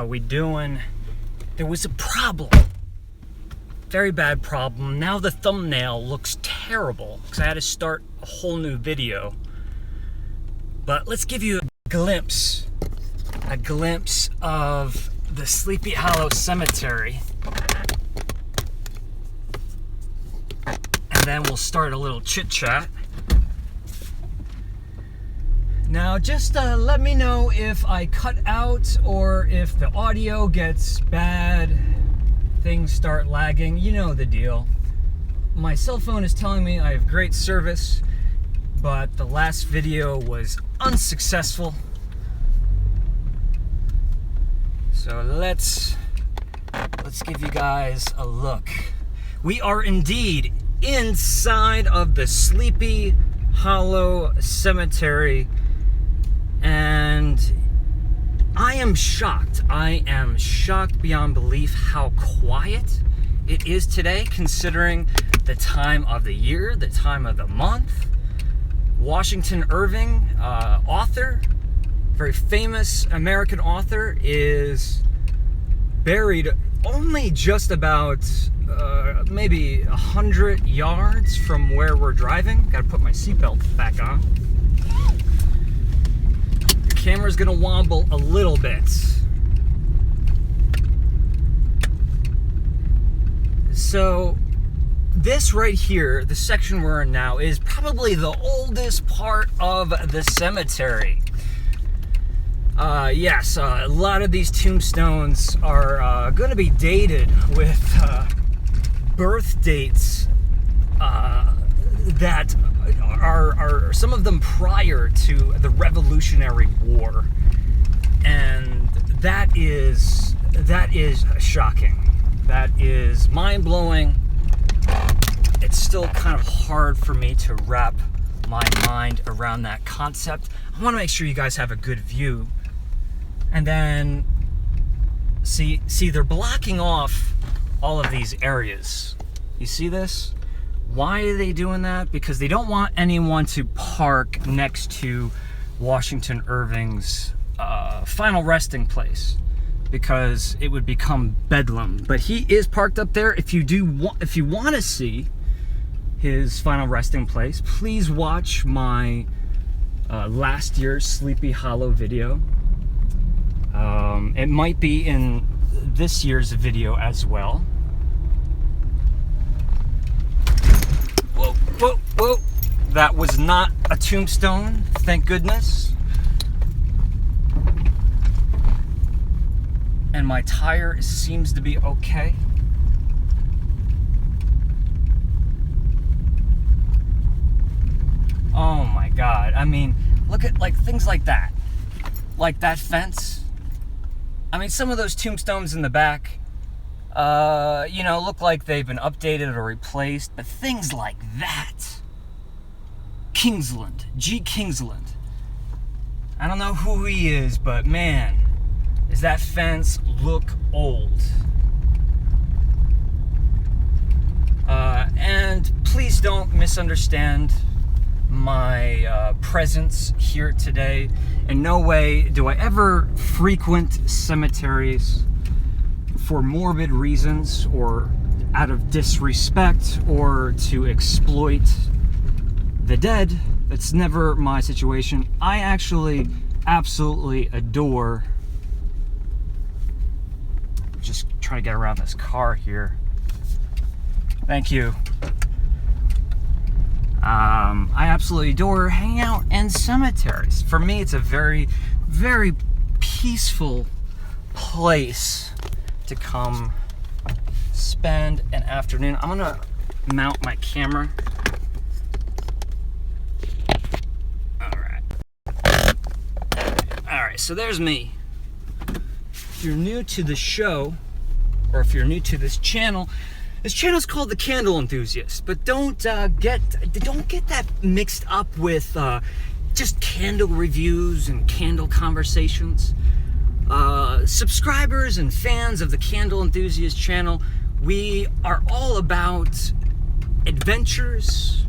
How we doing? There was a problem. Very bad problem. Now the thumbnail looks terrible because I had to start a whole new video. But let's give you a glimpse of the Sleepy Hollow Cemetery. And then we'll start a little chit-chat. Now, just let me know if I cut out or if the audio gets bad, things start lagging. You know the deal. My cell phone is telling me I have great service, but the last video was unsuccessful. So let's give you guys a look. We are indeed inside of the Sleepy Hollow Cemetery. And I am shocked. I am shocked beyond belief how quiet it is today, considering the time of the year, the time of the month. Washington Irving, author, very famous American author, is buried only just about maybe 100 yards from where we're driving. Gotta put my seatbelt back on. Camera's gonna wobble a little bit. So this right here, the section we're in now, is probably the oldest part of the cemetery. Yes, a lot of these tombstones are gonna be dated with birth dates that are some of them prior to the Revolutionary War, and that is shocking. That is mind-blowing. It's still kind of hard for me to wrap my mind around that concept. I want to make sure you guys have a good view, and then see they're blocking off all of these areas. You see this? Why are they doing that? Because they don't want anyone to park next to Washington Irving's final resting place, because it would become bedlam. But he is parked up there. If you want to see his final resting place, please watch my last year's Sleepy Hollow video. It might be in this year's video as well. Whoa, that was not a tombstone, thank goodness. And my tire seems to be okay. Oh my God, I mean, look at things like that fence. I mean, some of those tombstones in the back, look like they've been updated or replaced, but things like that. G. Kingsland. I don't know who he is, but man, does that fence look old. And please don't misunderstand my presence here today. In no way do I ever frequent cemeteries for morbid reasons or out of disrespect or to exploit the dead. That's never my situation. I actually absolutely adore, just try to get around this car here. Thank you. I absolutely adore hanging out in cemeteries. For me, it's a very, very peaceful place to come spend an afternoon. I'm gonna mount my camera. All right, so there's me. If you're new to the show, or if you're new to this channel is called the Candle Enthusiast. But don't get that mixed up with just candle reviews and candle conversations. Subscribers and fans of the Candle Enthusiast channel, we are all about adventures,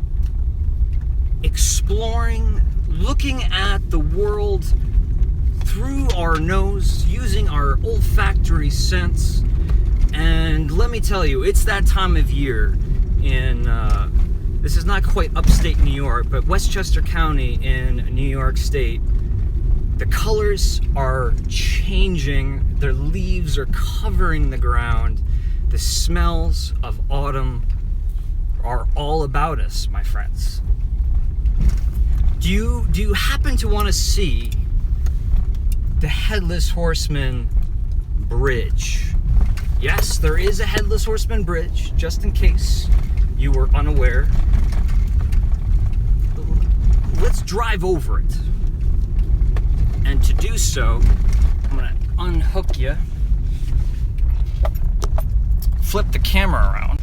exploring, looking at the world through our nose, using our olfactory sense. And let me tell you, it's that time of year in, this is not quite upstate New York, but Westchester County in New York State. The colors are changing, their leaves are covering the ground. The smells of autumn are all about us, my friends. Do you happen to want to see the Headless Horseman Bridge? Yes, there is a Headless Horseman Bridge, just in case you were unaware. Let's drive over it. And to do so, I'm gonna unhook you, flip the camera around.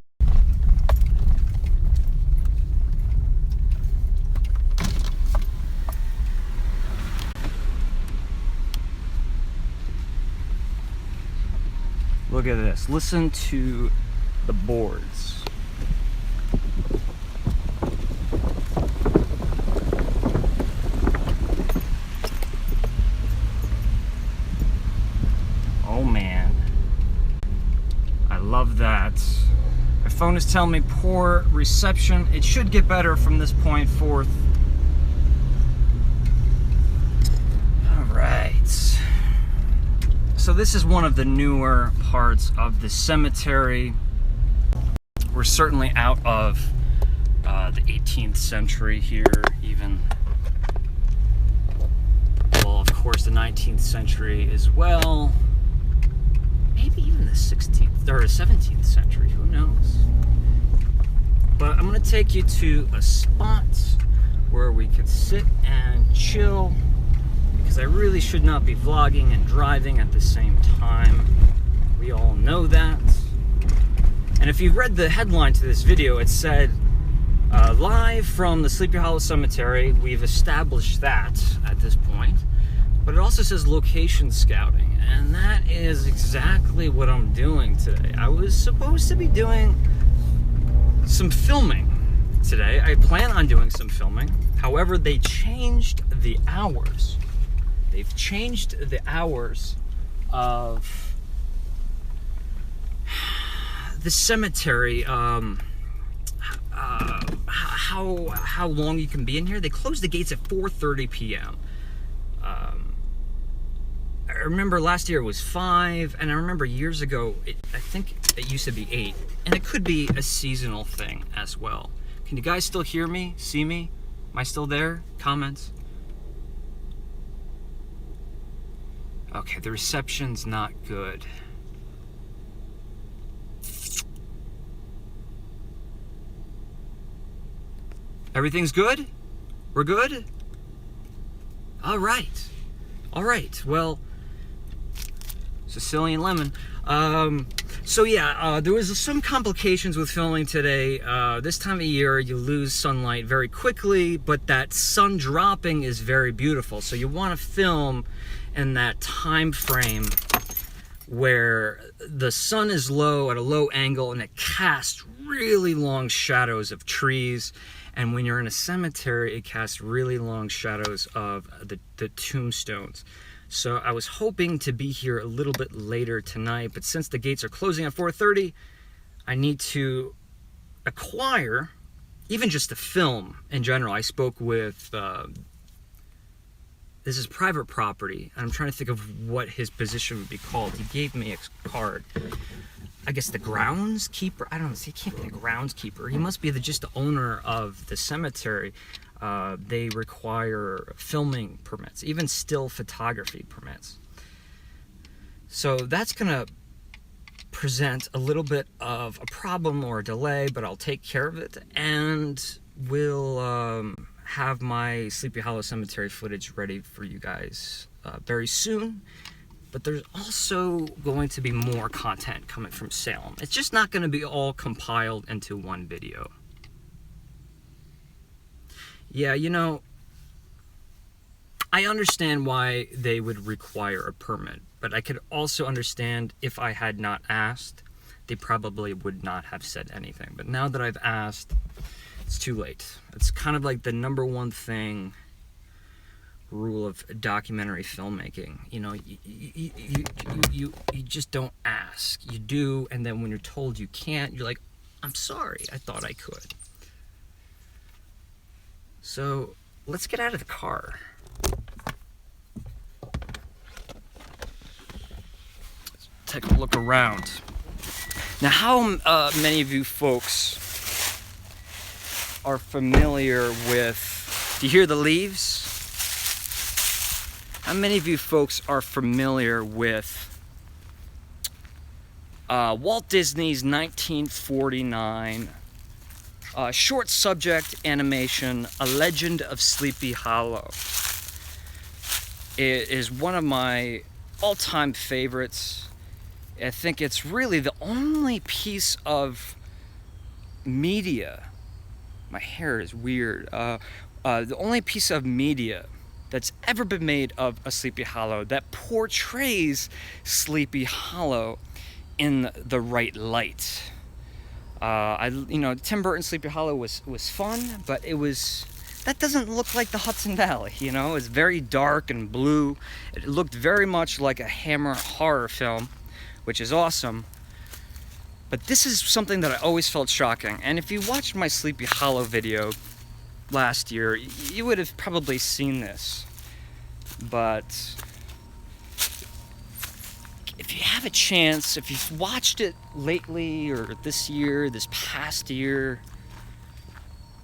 Look at this. Listen to the boards. Oh man. I love that. My phone is telling me poor reception. It should get better from this point forth. All right. So this is one of the newer parts of the cemetery. We're certainly out of the 18th century here, even. Well, of course, the 19th century as well. Maybe even the 16th or 17th century, who knows? But I'm gonna take you to a spot where we can sit and chill, because I really should not be vlogging and driving at the same time. We all know that. And if you've read the headline to this video, it said, live from the Sleepy Hollow Cemetery. We've established that at this point. But it also says location scouting. And that is exactly what I'm doing today. I was supposed to be doing some filming today. I plan on doing some filming. However, they changed the hours. They've changed the hours of the cemetery, how long you can be in here. They closed the gates at 4:30 p.m. I remember last year it was 5, and I remember years ago, I think it used to be 8, and it could be a seasonal thing as well. Can you guys still hear me, see me? Am I still there? Comments. Okay, the reception's not good. Everything's good? We're good? All right. All right. Well, Sicilian lemon. So yeah, there was some complications with filming today. This time of year, you lose sunlight very quickly, but that sun dropping is very beautiful. So you want to film in that time frame where the sun is low at a low angle and it casts really long shadows of trees. And when you're in a cemetery, it casts really long shadows of the tombstones. So I was hoping to be here a little bit later tonight, but since the gates are closing at 4:30, I need to acquire, even just the film in general. I spoke with, this is private property, and I'm trying to think of what his position would be called. He gave me a card. I guess the groundskeeper. I don't know. He can't be the groundskeeper. He must be just the owner of the cemetery. They require filming permits, even still photography permits. So that's gonna present a little bit of a problem or a delay, but I'll take care of it, and we'll have my Sleepy Hollow Cemetery footage ready for you guys very soon. But there's also going to be more content coming from Salem. It's just not going to be all compiled into one video. Yeah, you know, I understand why they would require a permit, but I could also understand if I had not asked, they probably would not have said anything. But now that I've asked, it's too late. It's kind of like the number one thing rule of documentary filmmaking. You know, you just don't ask. You do, and then when you're told you can't, you're like, I'm sorry, I thought I could. So let's get out of the car. Let's take a look around. Now, how many of you folks are familiar with, do you hear the leaves? How many of you folks are familiar with Walt Disney's 1949 short subject animation, A Legend of Sleepy Hollow? It is one of my all-time favorites. I think it's really the only piece of media, my hair is weird, the only piece of media that's ever been made of a Sleepy Hollow that portrays Sleepy Hollow in the right light. Tim Burton's Sleepy Hollow was fun, but that doesn't look like the Hudson Valley, you know? It's very dark and blue. It looked very much like a Hammer horror film, which is awesome. But this is something that I always felt shocking. And if you watched my Sleepy Hollow video last year, you would have probably seen this. But if you have a chance, if you've watched it lately or this year, this past year,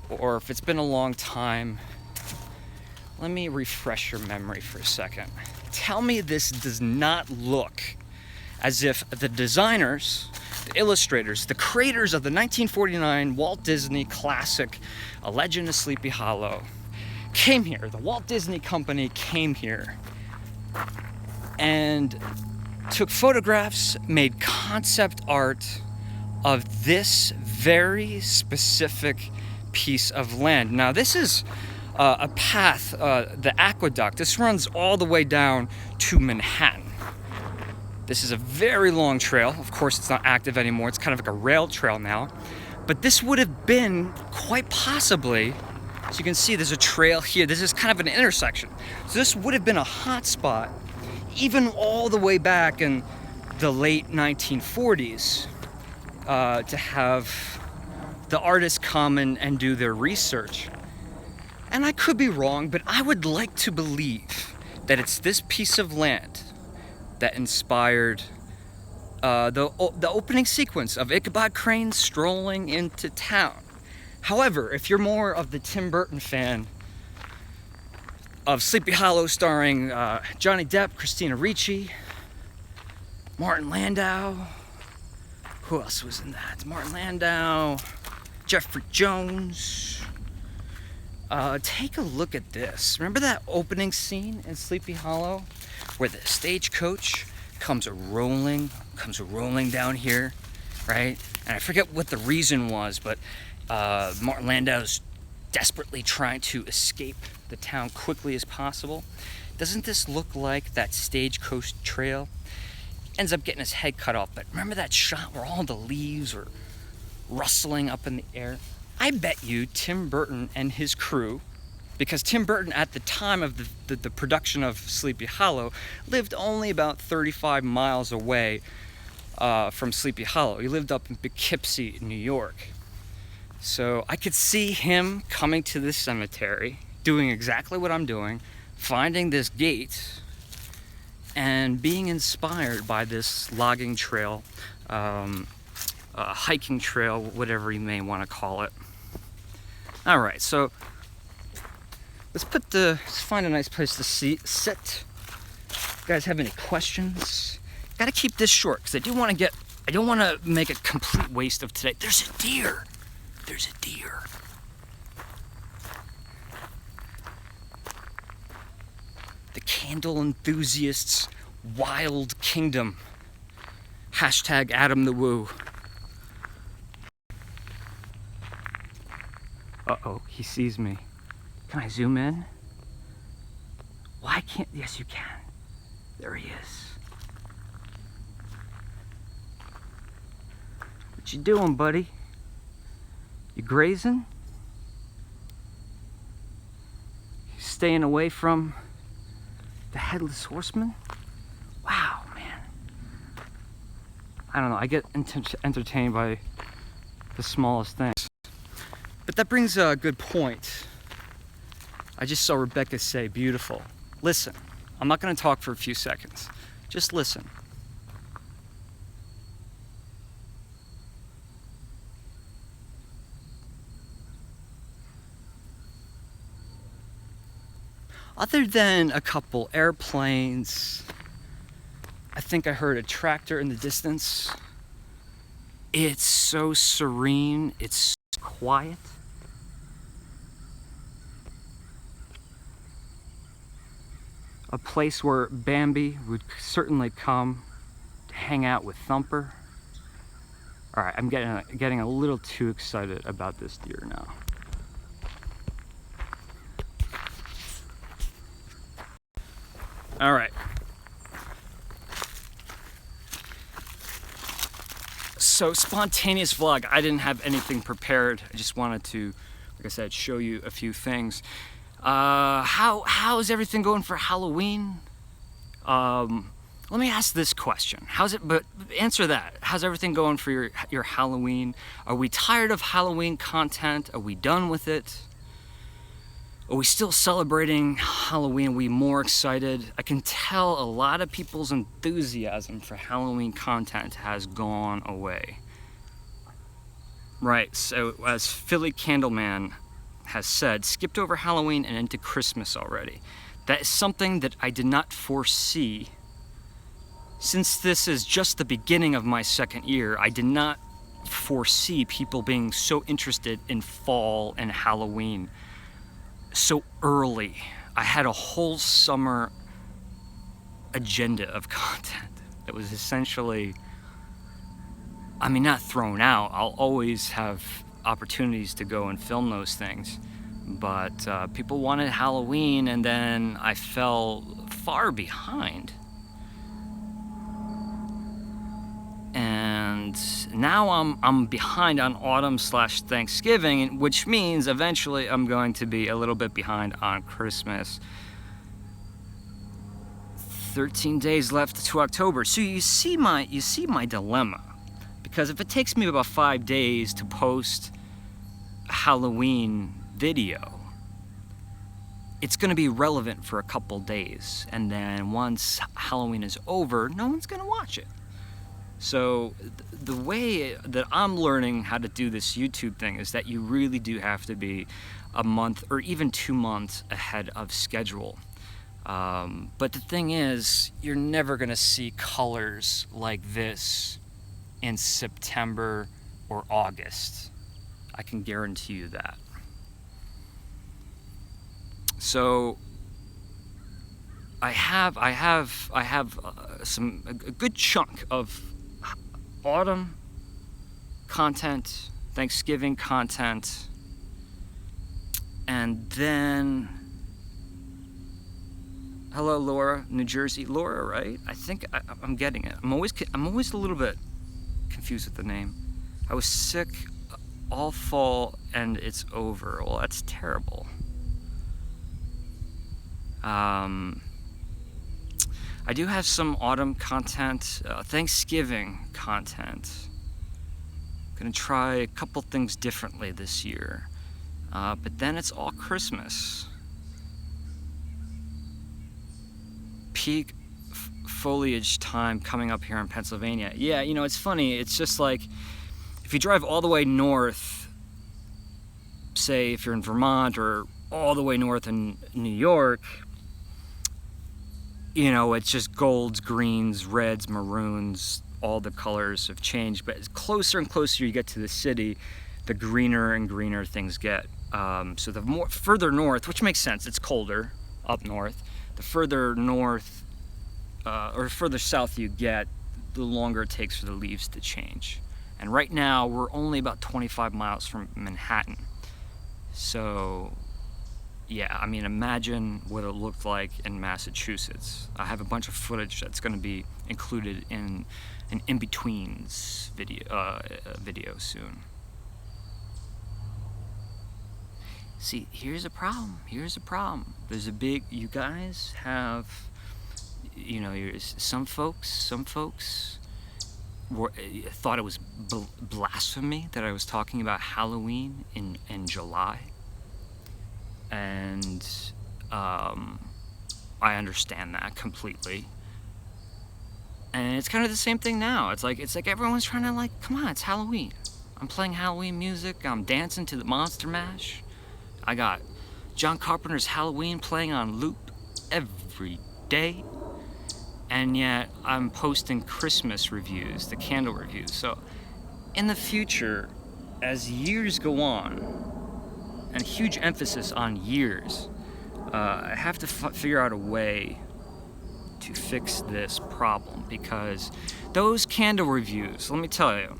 or if it's been a long time, let me refresh your memory for a second. Tell me this does not look as if the designers, the illustrators, the creators of the 1949 Walt Disney classic, A Legend of Sleepy Hollow, came here. The Walt Disney Company came here and took photographs, made concept art of this very specific piece of land. Now, this is a path, the aqueduct. This runs all the way down to Manhattan. This is a very long trail. Of course, it's not active anymore. It's kind of like a rail trail now. But this would have been quite possibly, as you can see, there's a trail here. This is kind of an intersection. So this would have been a hot spot, even all the way back in the late 1940s, to have the artists come and do their research. And I could be wrong, but I would like to believe that it's this piece of land that inspired the opening sequence of Ichabod Crane strolling into town. However, if you're more of the Tim Burton fan of Sleepy Hollow starring Johnny Depp, Christina Ricci, Martin Landau, who else was in that? Martin Landau, Jeffrey Jones. Take a look at this. Remember that opening scene in Sleepy Hollow where the stagecoach comes rolling down here, right? And I forget what the reason was, but Martin Landau's desperately trying to escape the town quickly as possible. Doesn't this look like that stagecoach trail? Ends up getting his head cut off, but remember that shot where all the leaves were rustling up in the air? I bet you Tim Burton and his crew, because Tim Burton at the time of the production of Sleepy Hollow lived only about 35 miles away from Sleepy Hollow. He lived up in Poughkeepsie, New York. So I could see him coming to this cemetery, doing exactly what I'm doing, finding this gate, and being inspired by this logging trail, hiking trail, whatever you may want to call it. All right, so let's find a nice place to sit. You guys have any questions? Got to keep this short because I don't want to make a complete waste of today. There's a deer. There's a deer. The Candle Enthusiast's Wild Kingdom. Hashtag Adam the Woo. Uh-oh, he sees me. Can I zoom in? Why can't, yes you can. There he is. What you doing, buddy? You grazing? You staying away from The Headless Horseman? Wow, man. I don't know, I get entertained by the smallest things. But that brings a good point. I just saw Rebecca say, beautiful. Listen, I'm not going to talk for a few seconds. Just listen. Other than a couple airplanes, I think I heard a tractor in the distance. It's so serene, it's so quiet. A place where Bambi would certainly come to hang out with Thumper. All right, I'm getting a little too excited about this deer now. All right. So spontaneous vlog. I didn't have anything prepared. I just wanted to, like I said, show you a few things. How is everything going for Halloween? Let me ask this question. But answer that. How's everything going for your Halloween? Are we tired of Halloween content? Are we done with it? Are we still celebrating Halloween? Are we more excited? I can tell a lot of people's enthusiasm for Halloween content has gone away. Right, so as Philly Candleman has said, skipped over Halloween and into Christmas already. That is something that I did not foresee. Since this is just the beginning of my second year, I did not foresee people being so interested in fall and Halloween so early. I had a whole summer agenda of content that was essentially, I mean, not thrown out. I'll always have opportunities to go and film those things, but people wanted Halloween, and then I fell far behind. And now I'm behind on autumn/Thanksgiving, which means eventually I'm going to be a little bit behind on Christmas. 13 days left to October. So you see my dilemma. Because if it takes me about 5 days to post a Halloween video, it's going to be relevant for a couple days. And then once Halloween is over, no one's going to watch it. So the way that I'm learning how to do this YouTube thing is that you really do have to be a month or even 2 months ahead of schedule. But the thing is, you're never going to see colors like this in September or August. I can guarantee you that. So I have a good chunk of autumn content, Thanksgiving content, and then hello Laura, New Jersey. Laura, right? I think I'm getting it. I'm always a little bit confused with the name. I was sick all fall and it's over. Well, that's terrible. I do have some autumn content, Thanksgiving content. Gonna try a couple things differently this year. But then it's all Christmas. Peak foliage time coming up here in Pennsylvania. Yeah, you know, it's funny. It's just like, if you drive all the way north, say if you're in Vermont or all the way north in New York, you know, it's just golds, greens, reds, maroons, all the colors have changed. But as closer and closer you get to the city, the greener and greener things get. So the further north, which makes sense, it's colder up north, the further north or further south you get, the longer it takes for the leaves to change. And right now we're only about 25 miles from Manhattan. So yeah, I mean, imagine what it looked like in Massachusetts. I have a bunch of footage that's going to be included in an in-betweens video soon. See, here's a problem. There's a big, you guys have you know, some folks thought it was blasphemy that I was talking about Halloween in July, and I understand that completely. And it's kind of the same thing now. It's like everyone's trying to, like, come on, it's Halloween. I'm playing Halloween music. I'm dancing to the Monster Mash. I got John Carpenter's Halloween playing on loop every day. And yet I'm posting Christmas reviews, the candle reviews. So in the future, as years go on, and huge emphasis on years, I have to figure out a way to fix this problem, because those candle reviews, let me tell you,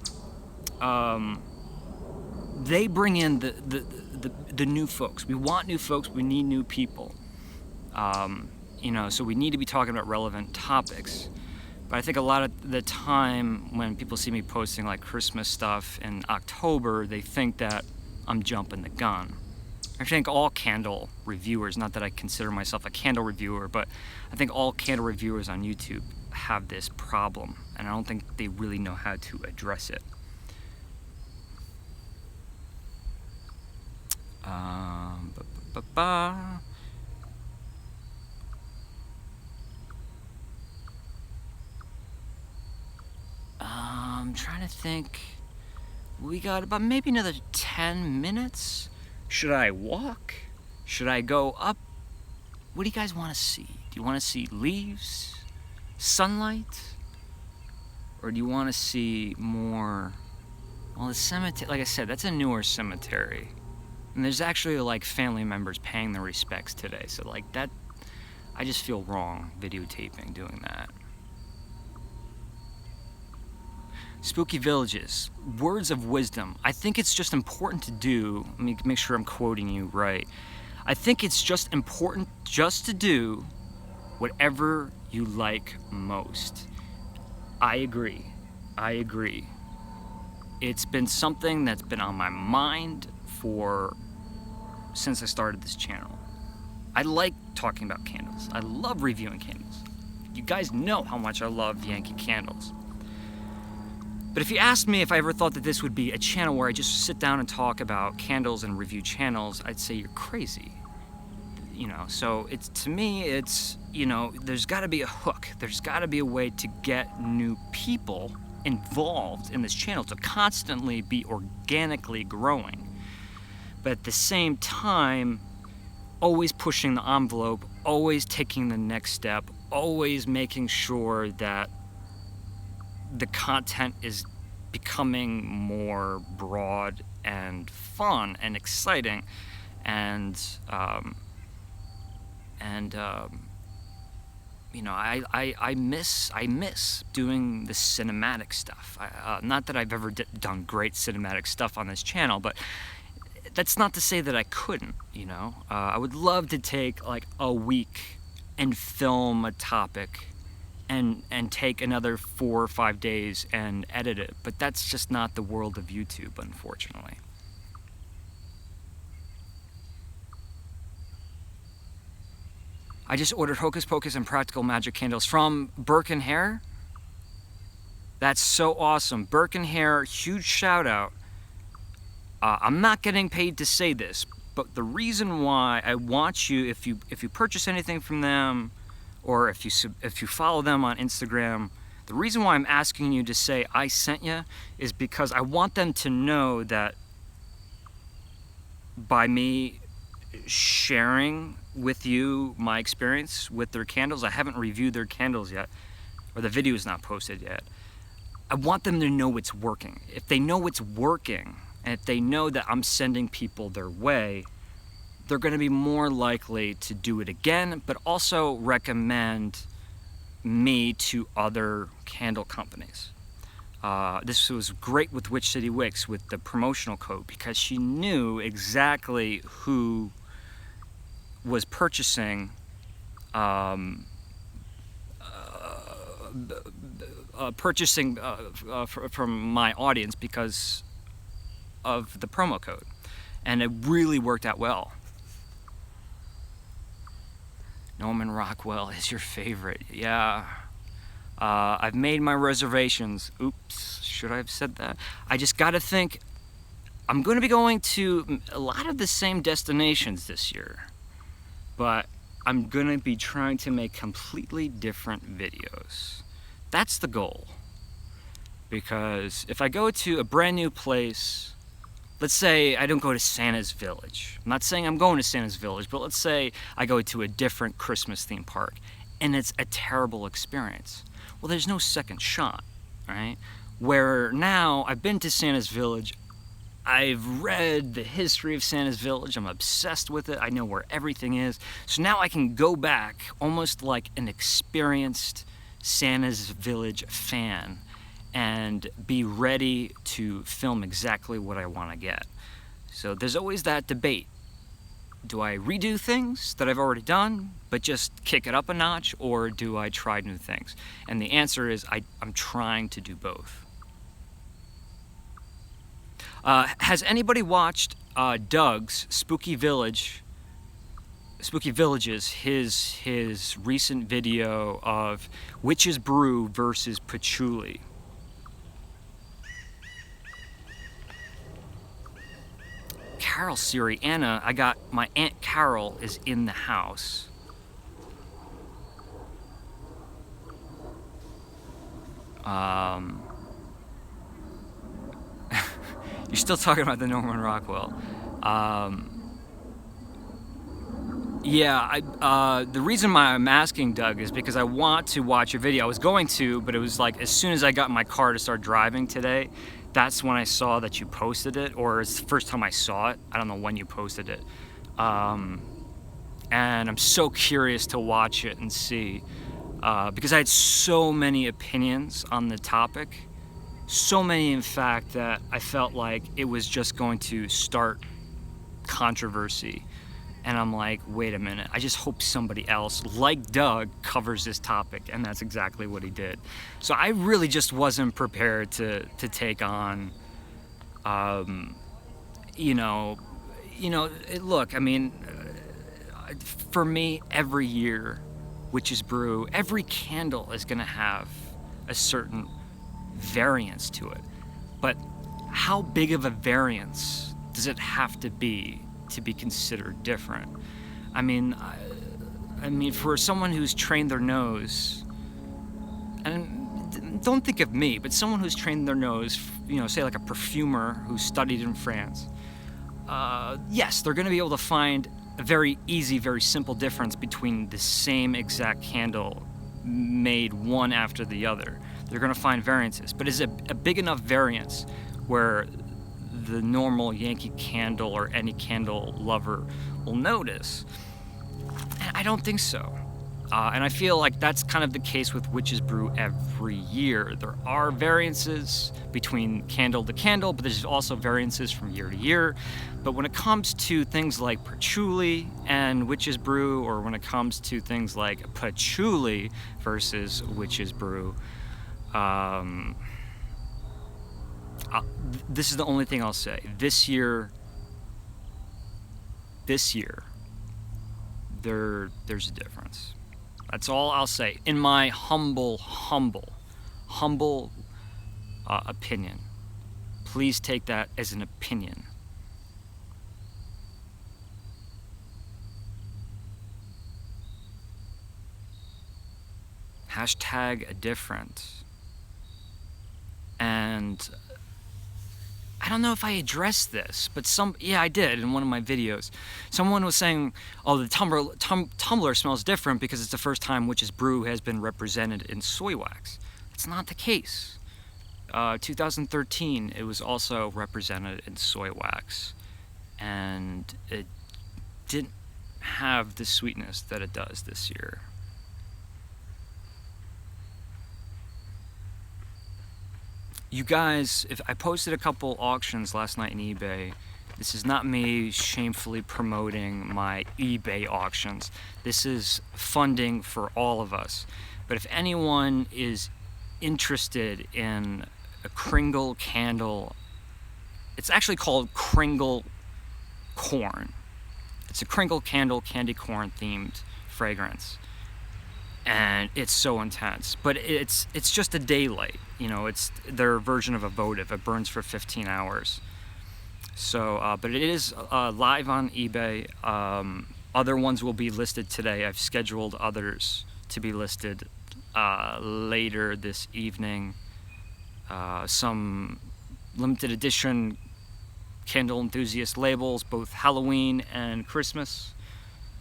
they bring in the new folks. We want new folks. We need new people. You know, so we need to be talking about relevant topics. But I think a lot of the time when people see me posting like Christmas stuff in October, they think that I'm jumping the gun. I think all candle reviewers, not that I consider myself a candle reviewer, but I think all candle reviewers on YouTube have this problem, and I don't think they really know how to address it. I'm trying to think. We got about maybe another 10 minutes. Should I walk? Should I go up? What do you guys want to see? Do you want to see leaves? Sunlight? Or do you want to see more? Well, the cemetery, like I said, that's a newer cemetery. And there's actually like family members paying their respects today. So like that, I just feel wrong videotaping, doing that. Spooky villages, words of wisdom. I think it's just important to do, let me make sure I'm quoting you right. I think it's just important just to do whatever you like most. I agree. It's been something that's been on my mind since I started this channel. I like talking about candles. I love reviewing candles. You guys know how much I love Yankee Candles. But if you asked me if I ever thought that this would be a channel where I just sit down and talk about candles and review channels, I'd say you're crazy. You know, so to me, it's, you know, there's gotta be a hook. There's gotta be a way to get new people involved in this channel to constantly be organically growing. But at the same time, always pushing the envelope, always taking the next step, always making sure that the content is becoming more broad and fun and exciting, and you know, I miss doing the cinematic stuff. Not that I've ever done great cinematic stuff on this channel, but that's not to say that I couldn't. You know, I would love to take like a week and film a topic and take another 4 or 5 days and edit it, but that's just not the world of YouTube, unfortunately. I just ordered Hocus Pocus and Practical Magic candles from Burke & Hare. That's so awesome. Burke & Hare, huge shout out. I'm not getting paid to say this, but the reason why I want you, if you purchase anything from them, or if you follow them on Instagram, the reason why I'm asking you to say I sent you is because I want them to know that by me sharing with you my experience with their candles, I haven't reviewed their candles yet, or the video is not posted yet. I want them to know it's working. If they know it's working, and if they know that I'm sending people their way, they're going to be more likely to do it again, but also recommend me to other candle companies. This was great with Witch City Wicks with the promotional code, because she knew exactly who was purchasing from my audience because of the promo code, and it really worked out well. Norman Rockwell is your favorite. Yeah. I've made my reservations. Oops, should I have said that? I just gotta think. I'm going to be going to a lot of the same destinations this year, but I'm going to be trying to make completely different videos. That's the goal. Because if I go to a brand new place, let's say I don't go to Santa's Village. I'm not saying I'm going to Santa's Village, but let's say I go to a different Christmas theme park and it's a terrible experience. Well, there's no second shot, right? Where now I've been to Santa's Village, I've read the history of Santa's Village, I'm obsessed with it, I know where everything is. So now I can go back almost like an experienced Santa's Village fan and be ready to film exactly what I want to get. So there's always that debate. Do I redo things that I've already done, but just kick it up a notch, or do I try new things? And the answer is I'm trying to do both. Has anybody watched Doug's Spooky Villages, his recent video of Witch's Brew versus Patchouli? Carol Siri, Anna, my Aunt Carol is in the house. You're still talking about the Norman Rockwell. Yeah, the reason why I'm asking, Doug, is because I want to watch your video. I was going to, but it was like as soon as I got in my car to start driving today, that's when I saw that you posted it, or it's the first time I saw it. I don't know when you posted it. And I'm so curious to watch it and see, because I had so many opinions on the topic. So many, in fact, that I felt like it was just going to start controversy. And I'm like, wait a minute, I just hope somebody else, like Doug, covers this topic. And that's exactly what he did. So I really just wasn't prepared to take on, look, I mean, for me, every year, Witch's Brew, every candle is gonna have a certain variance to it, but how big of a variance does it have to be considered different? I mean, for someone who's trained their nose, and don't think of me, but someone who's trained their nose, say like a perfumer who studied in France, yes, they're going to be able to find a very easy, very simple difference between the same exact candle made one after the other. They're going to find variances, but is it a big enough variance where the normal Yankee Candle or any candle lover will notice? And I don't think so. And I feel like that's kind of the case with Witch's Brew every year. There are variances between candle to candle, but there's also variances from year to year. But when it comes to things like patchouli and Witch's Brew, or when it comes to things like patchouli versus Witch's Brew, this is the only thing I'll say. This year, there's a difference. That's all I'll say, in my humble opinion. Please take that as an opinion. Hashtag a difference. And I don't know if I addressed this, but I did in one of my videos. Someone was saying, oh, the tumbler smells different because it's the first time Witch's Brew has been represented in soy wax. It's not the case. 2013, it was also represented in soy wax, and it didn't have the sweetness that it does this year. You guys, if I posted a couple auctions last night in eBay. This is not me shamefully promoting my eBay auctions. This is funding for all of us. But if anyone is interested in a Kringle candle, it's actually called Kringle Corn. It's a Kringle candle, candy corn themed fragrance, and it's so intense. But it's just a daylight, you know. It's their version of a votive. It burns for 15 hours. So, but it is live on eBay. Other ones will be listed today. I've scheduled others to be listed later this evening. Some limited edition Candle Enthusiast labels, both Halloween and Christmas.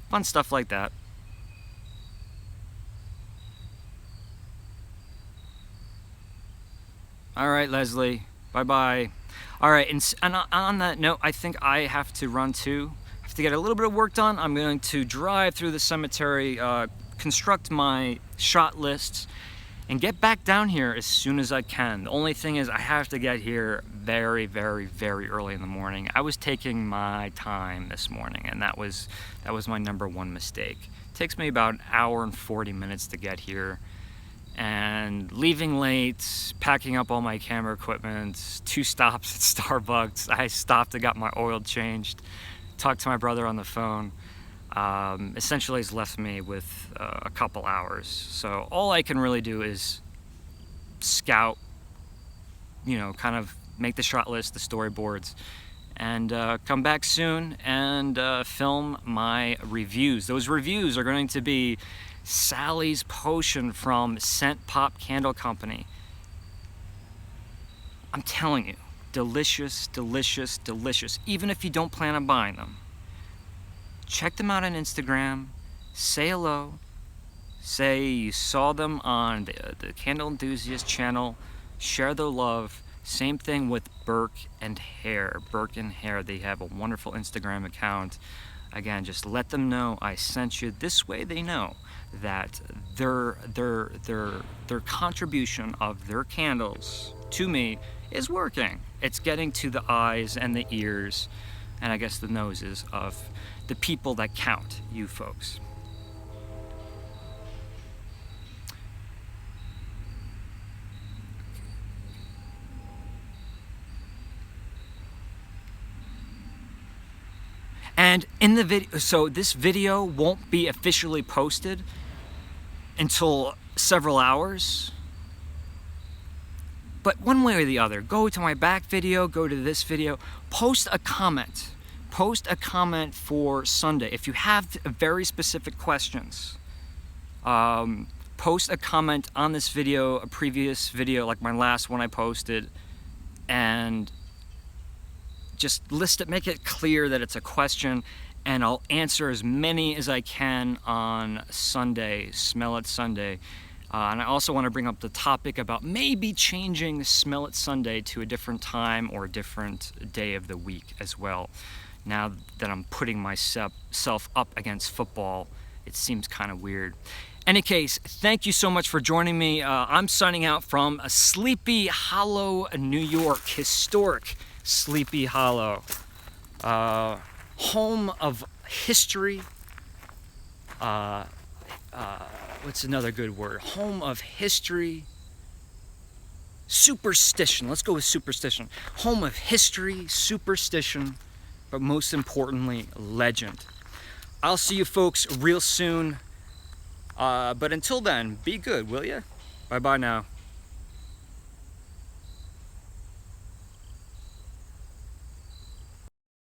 Fun stuff like that. All right, Leslie. Bye-bye. All right, and on that note, I think I have to run too. I have to get a little bit of work done. I'm going to drive through the cemetery, construct my shot lists, and get back down here as soon as I can. The only thing is I have to get here very, very, very early in the morning. I was taking my time this morning, and that was my number one mistake. It takes me about an hour and 40 minutes to get here. And leaving late, packing up all my camera equipment, 2 stops at Starbucks. I stopped and got my oil changed, talked to my brother on the phone. Essentially has left me with a couple hours. So all I can really do is scout, you know, kind of make the shot list, the storyboards, and come back soon and film my reviews. Those reviews are going to be Sally's Potion from Scent Pop Candle Company. I'm telling you, delicious, delicious, delicious. Even if you don't plan on buying them, check them out on Instagram, say hello, say you saw them on the Candle Enthusiast channel, share their love. Same thing with Burke and Hare. Burke and Hare, they have a wonderful Instagram account. Again, just let them know I sent you. This way they know that their contribution of their candles to me is working. It's getting to the eyes and the ears, and I guess the noses of the people that count, you folks. And in the video, so this video won't be officially posted until several hours. But one way or the other, go to my back video, go to this video, post a comment. Post a comment for Sunday. If you have very specific questions, post a comment on this video, a previous video, like my last one I posted, and just list it, make it clear that it's a question, and I'll answer as many as I can on Sunday, Smell It Sunday. And I also want to bring up the topic about maybe changing Smell It Sunday to a different time or a different day of the week as well. Now that I'm putting myself up against football, it seems kind of weird. Any case, thank you so much for joining me. I'm signing out from Sleepy Hollow, New York. Historic Sleepy Hollow. Home of history. What's another good word? Home of history. Superstition. Let's go with superstition. Home of history, superstition, but most importantly, legend. I'll see you folks real soon. But until then, be good, will ya? Bye-bye now.